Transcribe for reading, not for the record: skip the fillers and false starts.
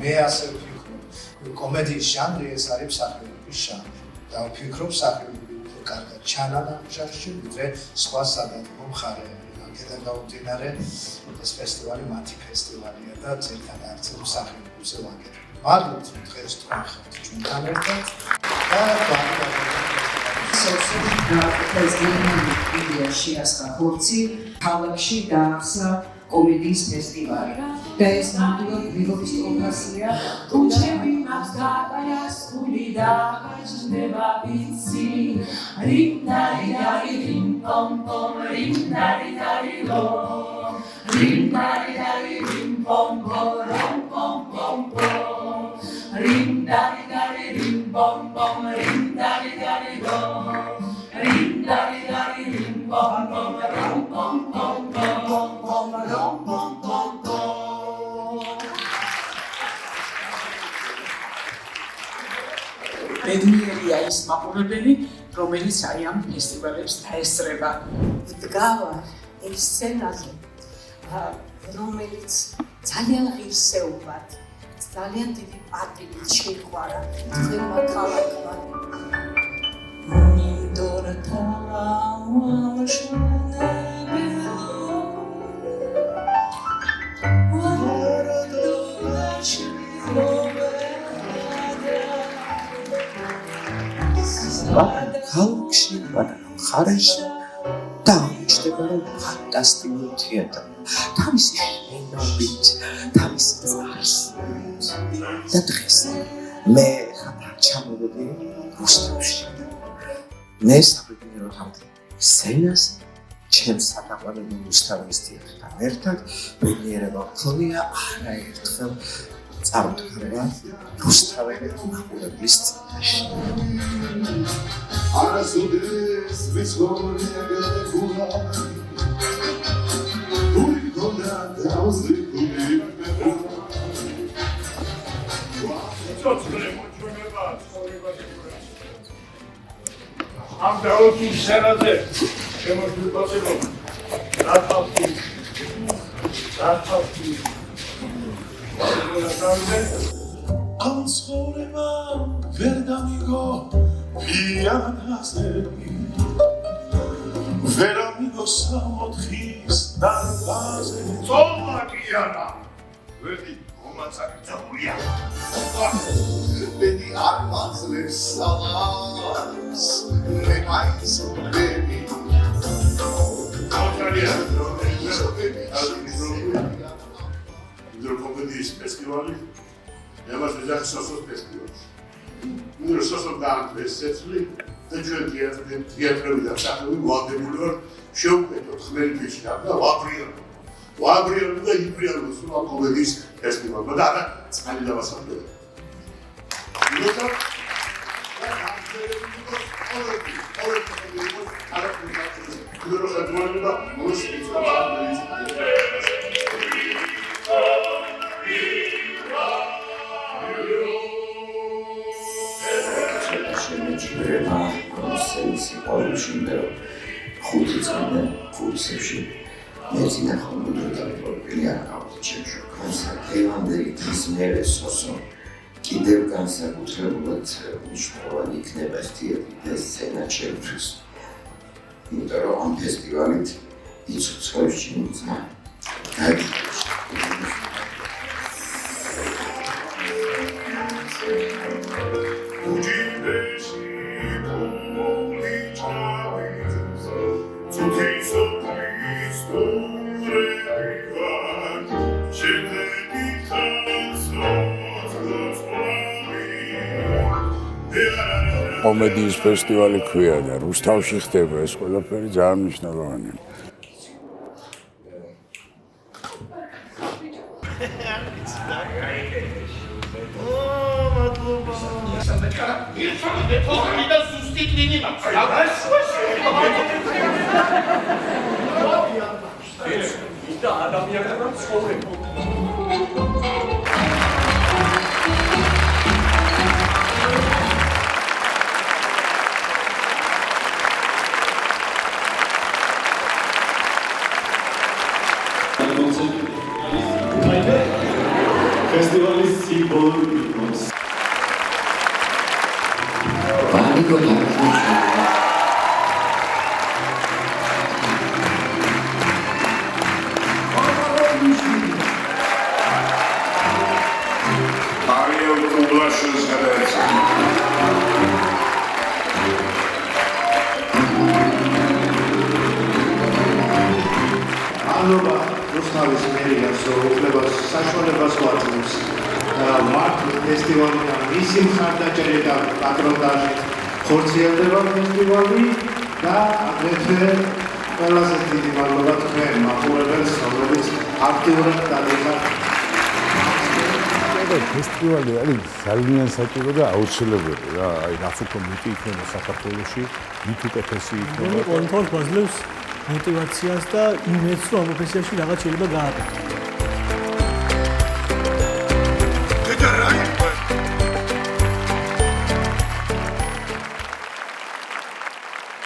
მე ასე ვფიქრობ, კომედიის ჟანრი ეს არის მსახიობების ჟანრი. და ვფიქრობ, მსახიობები უფრო კარგად ჩანან ამ ჟანრში, ვიდრე სხვა სადადგმო მხარეები. აქედან გამომდინარე, ეს ფესტივალი მათი ფესტივალია და ძირითადად არცერთ მსახიობებზე ვაკეთებ. მადლობთ, რომ დღეს თქვენ ხართ ჩვენთან ერთად და ინდიაში ასხა ხორცი ქალაქში დაახსნა კომედიის ფესტივალი და ეს ნამდვილად გრიგოლის პროფესია უჩები მას გაკაიასკული და გაჩნდება ვიცი რინდარი დარი რინ პომ პომ რინდარი დარი ლო რინდარი დარი რინ პომ პომ რომ პომ პომ პომ რინდარი დარი რინ პომ პომ რინდარი დარი ლო რინდარი დარი რინ პომ პომ რომ პომ პომ პომ რომ პომ პომ ბედნიერია ის მაყურებელი, რომელიც აი ამ ფესტივალებს დაესწრება. დგავარ ეს სცენაზე, რომელიც ძალიან ღირსეულად, ძალიან დიდი პატივით შეიყვარა თქვენმა ქალაქმა. ქალაქში, მხარეში დაუჩნდება, რომ ფანტასტიკური თეატრი, თავისი შენობით, თავისი წარსულით და დღეს მე ხარ ჩამოვედი რუსთავში. მე საბედნიეროდ ამ სცენას ჩემს საკაყვანებელ რუსთავის თეატრთან ერთად ბედნიერება მქონია არაერთხელ წარდგება რუსთაველი მაყურებლის წინაშე. Arasudes visvoria gula Ui condrata ausriculi Am daoki scenade შემოგვიყვება რატავი Ansorema verdamigo Pianazeri Veramigo samotris Darvazeri Toma Piana Verdi Omatsakitsabulia Beni armazles salas Remais beni Hidrokomedიის ფესტივალი ემას ეძახსოსოს ფესტივალი. ნუ სოსო დაანთეს წელი და ჩვენ თეატრებიდან სახელი ვადებული ვარ შევუკეთოთ ხმელეთში და ვაბრიალო და იბრიალო სულ კომედიის ფესტივალმა და არა წყალი დავასრულე. ნუ შემეჭირება სენსი ყოველშინდა ხუთი წელი კურსებში მეც და ხომდოდა პროფილი აკავთ ჩემში კონსერტევანდელი ის მერე სოსო კიდევ განსაკუთრებულად მნიშვნელოვანი იქნება თეატრი და სცენა ჩემთვის იმიტომ რომ ამ ფესტივალით იცოცხლებს ჩემს კომედიის ფესტივალი ქვია და რუსთავში ხდება ეს ყველაფერი ძალიან მნიშვნელოვანია. ფესტივალის სიმბოლური იქნოს. ვარიგო Ariel Kublashes ანობა რუსთავის მერიას უფლებას საშუალებას ვაძლევს მართლ ფესტივალიდან მისი მხარდაჭერით და პატრონაჟით ხორციელდება ფესტივალი და აგრეთვე ყველაზე დიდი მადლობა თქვენ მაყურებელს, რომელიც აქტიურად დადიხართ. ფესტივალი არის ძალიან საჭირო და აუცილებელი რა. აი რაც უფრო მეტი იქნება საქართველოში, მით უკეთესი იქნება. ყოველთვის გვაძლევს мотивაციას და იმედს, რომ ამ პროფესიაში რაღაც შეიძლება გააკეთო.